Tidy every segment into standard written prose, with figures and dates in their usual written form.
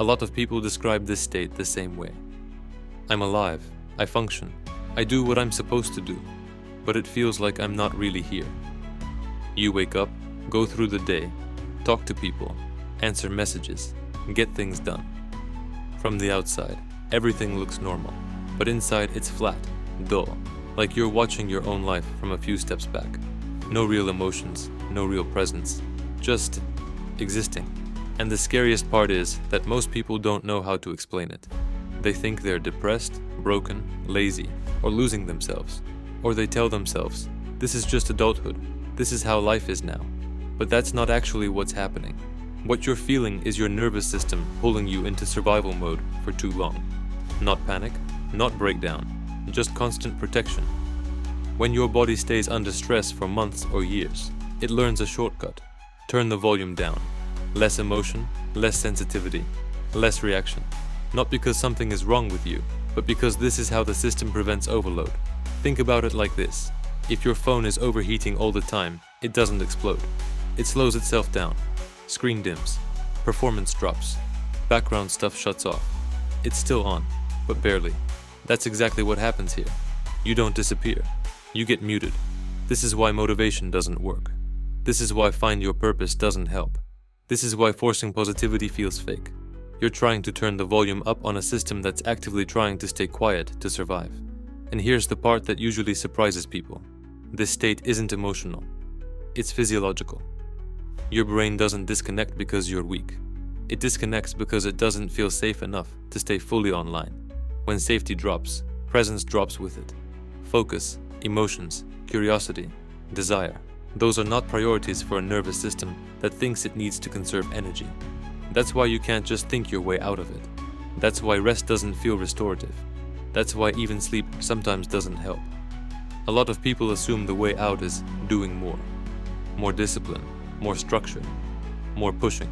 A lot of people describe this state the same way. I'm alive, I function, I do what I'm supposed to do, but it feels like I'm not really here. You wake up, go through the day, talk to people, answer messages, get things done. From the outside, everything looks normal, but inside it's flat, dull, like you're watching your own life from a few steps back. No real emotions, no real presence, just existing. And the scariest part is that most people don't know how to explain it. They think they're depressed, broken, lazy, or losing themselves. Or they tell themselves, this is just adulthood, this is how life is now. But that's not actually what's happening. What you're feeling is your nervous system pulling you into survival mode for too long. Not panic, not breakdown, just constant protection. When your body stays under stress for months or years, it learns a shortcut. Turn the volume down. Less emotion, less sensitivity, less reaction. Not because something is wrong with you, but because this is how the system prevents overload. Think about it like this. If your phone is overheating all the time, it doesn't explode. It slows itself down. Screen dims. Performance drops. Background stuff shuts off. It's still on, but barely. That's exactly what happens here. You don't disappear. You get muted. This is why motivation doesn't work. This is why find your purpose doesn't help. This is why forcing positivity feels fake. You're trying to turn the volume up on a system that's actively trying to stay quiet to survive. And here's the part that usually surprises people. This state isn't emotional. It's physiological. Your brain doesn't disconnect because you're weak. It disconnects because it doesn't feel safe enough to stay fully online. When safety drops, presence drops with it. Focus, emotions, curiosity, desire. Those are not priorities for a nervous system that thinks it needs to conserve energy. That's why you can't just think your way out of it. That's why rest doesn't feel restorative. That's why even sleep sometimes doesn't help. A lot of people assume the way out is doing more. More discipline, more structure, more pushing.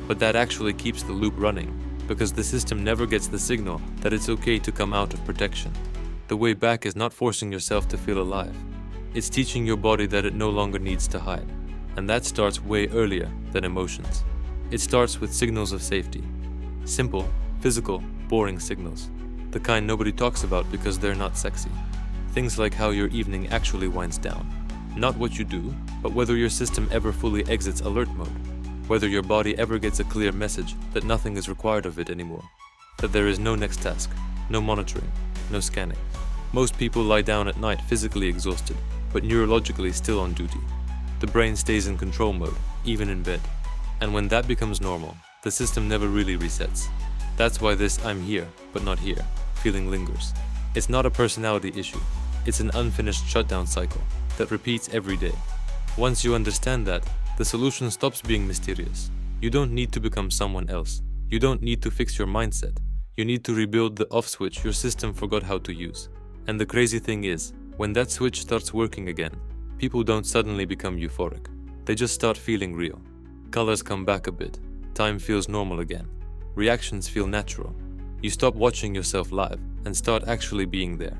But that actually keeps the loop running, because the system never gets the signal that it's okay to come out of protection. The way back is not forcing yourself to feel alive. It's teaching your body that it no longer needs to hide. And that starts way earlier than emotions. It starts with signals of safety. Simple, physical, boring signals. The kind nobody talks about because they're not sexy. Things like how your evening actually winds down. Not what you do, but whether your system ever fully exits alert mode. Whether your body ever gets a clear message that nothing is required of it anymore. That there is no next task, no monitoring, no scanning. Most people lie down at night physically exhausted, but neurologically still on duty. The brain stays in control mode, even in bed. And when that becomes normal, the system never really resets. That's why this "I'm here, but not here" feeling lingers. It's not a personality issue. It's an unfinished shutdown cycle that repeats every day. Once you understand that, the solution stops being mysterious. You don't need to become someone else. You don't need to fix your mindset. You need to rebuild the off switch your system forgot how to use. And the crazy thing is, when that switch starts working again, people don't suddenly become euphoric. They just start feeling real. Colors come back a bit. Time feels normal again. Reactions feel natural. You stop watching yourself live and start actually being there.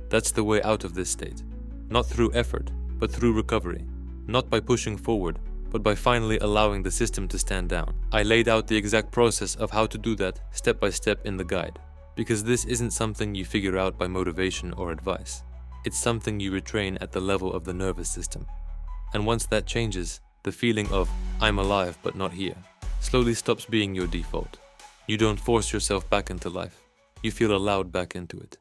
That's the way out of this state. Not through effort, but through recovery. Not by pushing forward, but by finally allowing the system to stand down. I laid out the exact process of how to do that step by step in the guide, because this isn't something you figure out by motivation or advice. It's something you retrain at the level of the nervous system. And once that changes, the feeling of "I'm alive but not here" slowly stops being your default. You don't force yourself back into life. You feel allowed back into it.